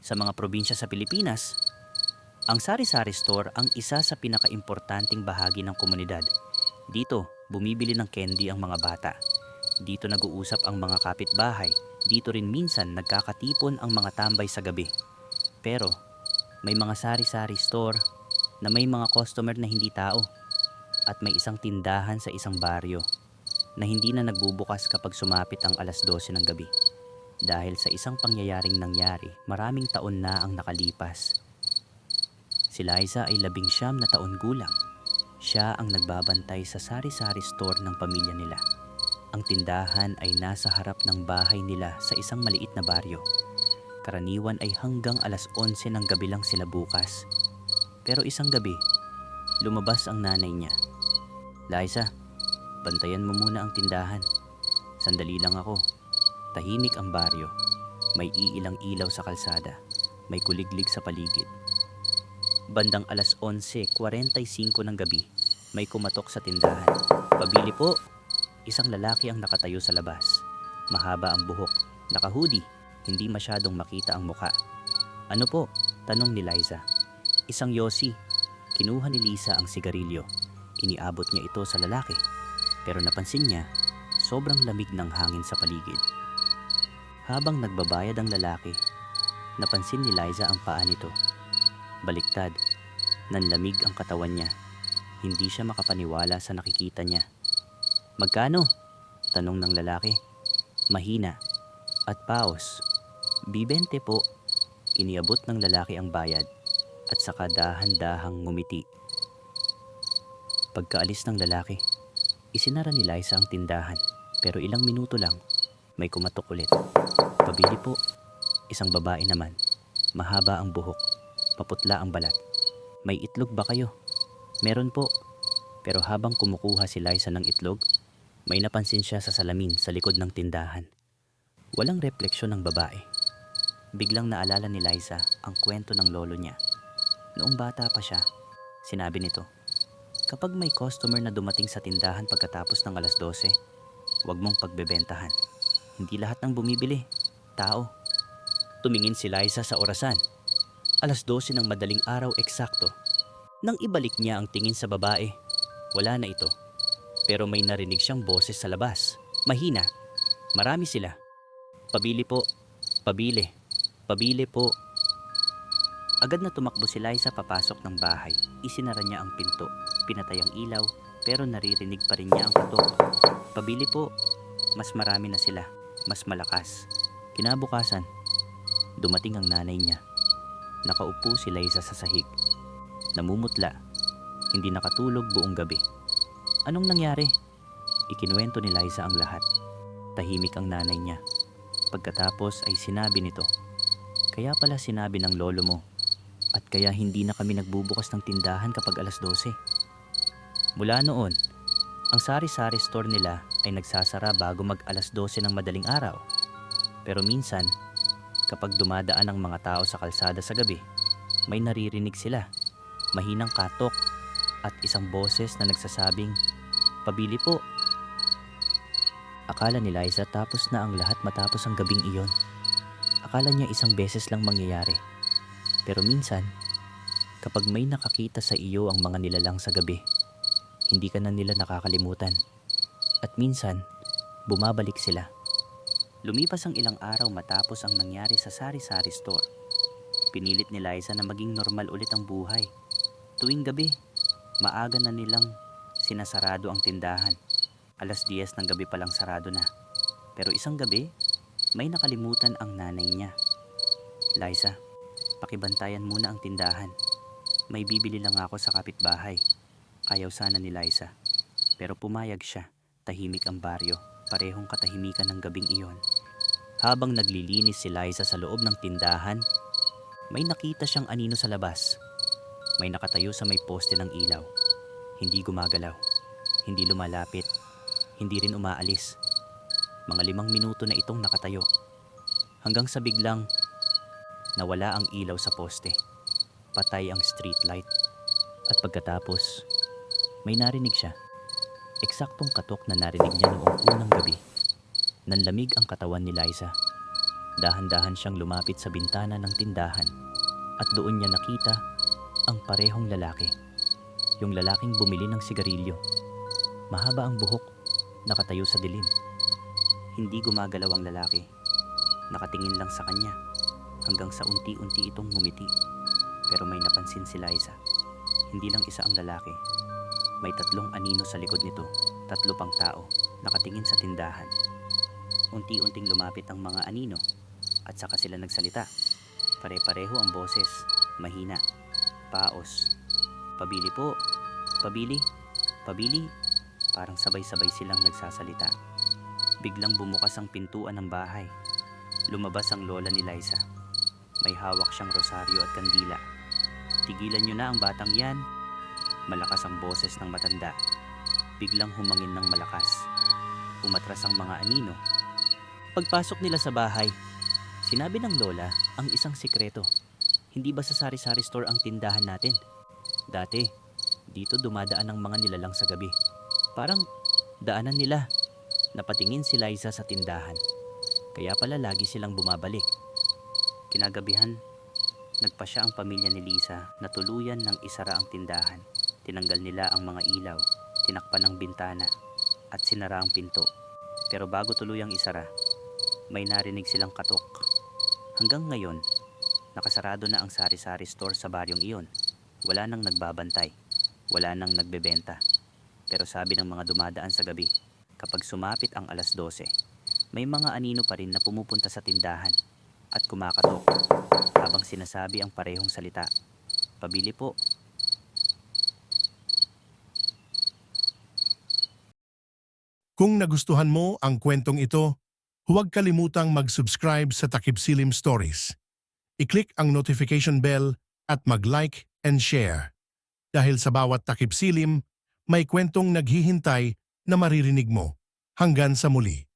Sa mga probinsya sa Pilipinas, ang sari-sari store ang isa sa pinakaimportanteng bahagi ng komunidad. Dito, bumibili ng candy ang mga bata. Dito nag-uusap ang mga kapitbahay. Dito rin minsan nagkakatipon ang mga tambay sa gabi. Pero, may mga sari-sari store na may mga customer na hindi tao at may isang tindahan sa isang baryo na hindi na nagbubukas kapag sumapit ang alas 12 ng gabi. Dahil sa isang pangyayaring nangyari, maraming taon na ang nakalipas. Si Liza ay 19 na taon gulang. Siya ang nagbabantay sa sari-sari store ng pamilya nila. Ang tindahan ay nasa harap ng bahay nila sa isang maliit na baryo. Karaniwan ay hanggang alas 11 ng gabi lang sila bukas. Pero isang gabi, lumabas ang nanay niya. Liza, bantayan mo muna ang tindahan. Sandali lang ako. Tahimik ang baryo. May iilang ilaw sa kalsada. May kuliglig sa paligid. Bandang alas 11:45 ng gabi, may kumatok sa tindahan. Pabili po. Isang lalaki ang nakatayo sa labas. Mahaba ang buhok, naka-hoodie, hindi masyadong makita ang muka. Ano po? Tanong ni Liza. Isang yosi. Kinuha ni Lisa ang sigarilyo. Iniabot niya ito sa lalaki. Pero napansin niya, sobrang lamig ng hangin sa paligid. Habang nagbabayad ang lalaki, napansin ni Liza ang paa nito. Baliktad, nanlamig ang katawan niya. Hindi siya makapaniwala sa nakikita niya. Magkano? Tanong ng lalaki. Mahina at paos. Bibente po. Iniabot ng lalaki ang bayad at saka dahan-dahang ngumiti. Pagkaalis ng lalaki, isinara ni Liza ang tindahan pero ilang minuto lang may kumatok ulit. Pabili po. Isang babae naman. Mahaba ang buhok. Maputla ang balat. May itlog ba kayo? Meron po. Pero habang kumukuha si Liza ng itlog, may napansin siya sa salamin sa likod ng tindahan. Walang refleksyon ng babae. Biglang naalala ni Liza ang kwento ng lolo niya. Noong bata pa siya, sinabi nito, kapag may customer na dumating sa tindahan pagkatapos ng alas 12, huwag mong pagbebentahan. Hindi lahat ng bumibili, tao. Tumingin si Liza sa orasan. Alas 12 ng madaling araw eksakto. Nang ibalik niya ang tingin sa babae, wala na ito. Pero may narinig siyang boses sa labas. Mahina. Marami sila. Pabili po. Pabili. Pabili po. Agad na tumakbo si Liza papasok ng bahay. Isinara niya ang pinto. Pinatay ang ilaw, pero naririnig pa rin niya ang katok. Pabili po. Mas marami na sila. Mas malakas. Kinabukasan, dumating ang nanay niya. Nakaupo si Liza sa sahig. Namumutla. Hindi nakatulog buong gabi. Anong nangyari? Ikinuwento ni Liza ang lahat. Tahimik ang nanay niya. Pagkatapos ay sinabi nito, kaya pala sinabi ng lolo mo at kaya hindi na kami nagbubukas ng tindahan kapag alas 12. Mula noon, ang sari-sari store nila ay nagsasara bago mag alas 12 ng madaling araw. Pero minsan, kapag dumadaan ang mga tao sa kalsada sa gabi, may naririnig sila. Mahinang katok at isang boses na nagsasabing, pabili po. Akala ni Liza tapos na ang lahat matapos ang gabing iyon. Akala niya isang beses lang mangyayari. Pero minsan, kapag may nakakita sa iyo ang mga nilalang sa gabi, hindi ka na nila nakakalimutan. At minsan, bumabalik sila. Lumipas ang ilang araw matapos ang nangyari sa sari-sari store. Pinilit ni Liza na maging normal ulit ang buhay. Tuwing gabi, maaga na nilang sinasarado ang tindahan. Alas 10 ng gabi palang sarado na. Pero isang gabi, may nakalimutan ang nanay niya. Liza, pakibantayan muna ang tindahan. May bibili lang ako sa kapitbahay. Ayaw sana ni Liza. Pero pumayag siya. Tahimik ang baryo. Parehong katahimikan ng gabing iyon. Habang naglilinis si Liza sa loob ng tindahan, may nakita siyang anino sa labas. May nakatayo sa may poste ng ilaw. Hindi gumagalaw. Hindi lumalapit. Hindi rin umaalis. Mga 5 minuto na itong nakatayo. Hanggang sa biglang nawala ang ilaw sa poste. Patay ang street light. At pagkatapos, may narinig siya. Eksaktong katok na narinig niya noong unang gabi. Nanlamig ang katawan ni Liza. Dahan-dahan siyang lumapit sa bintana ng tindahan at doon niya nakita ang parehong lalaki. Yung lalaking bumili ng sigarilyo. Mahaba ang buhok, nakatayo sa dilim. Hindi gumagalaw ang lalaki. Nakatingin lang sa kanya hanggang sa unti-unti itong ngumiti. Pero may napansin si Liza. Hindi lang isa ang lalaki. May 3 anino sa likod nito, 3 pang tao, nakatingin sa tindahan. Unti-unting lumapit ang mga anino at saka sila nagsalita. Pare-pareho ang boses, mahina, paos. Pabili po, pabili, pabili. Parang sabay-sabay silang nagsasalita. Biglang bumukas ang pintuan ng bahay. Lumabas ang lola ni Liza. May hawak siyang rosaryo at kandila. Tigilan niyo na ang batang yan. Malakas ang boses ng matanda. Biglang humangin ng malakas. Umatras ang mga anino. Pagpasok nila sa bahay, sinabi ng lola ang isang sikreto. Hindi ba sa sari-sari store ang tindahan natin? Dati, dito dumadaan ang mga nilalang sa gabi. Parang daanan nila. Napatingin si Liza sa tindahan. Kaya pala lagi silang bumabalik. Kinagabihan, nagpasya ang pamilya ni Liza na tuluyan ng isara ang tindahan. Tinanggal nila ang mga ilaw, tinakpan ang bintana, at sinara ang pinto. Pero bago tuluyang isara, may narinig silang katok. Hanggang ngayon, nakasarado na ang sari-sari store sa baryong iyon. Wala nang nagbabantay, wala nang nagbebenta. Pero sabi ng mga dumadaan sa gabi, kapag sumapit ang alas 12, may mga anino pa rin na pumupunta sa tindahan at kumakatok habang sinasabi ang parehong salita. Pabili po. Kung nagustuhan mo ang kwentong ito, huwag kalimutang mag-subscribe sa Takip Silim Stories. I-click ang notification bell at mag-like and share. Dahil sa bawat takip silim, may kwentong naghihintay na maririnig mo. Hanggang sa muli.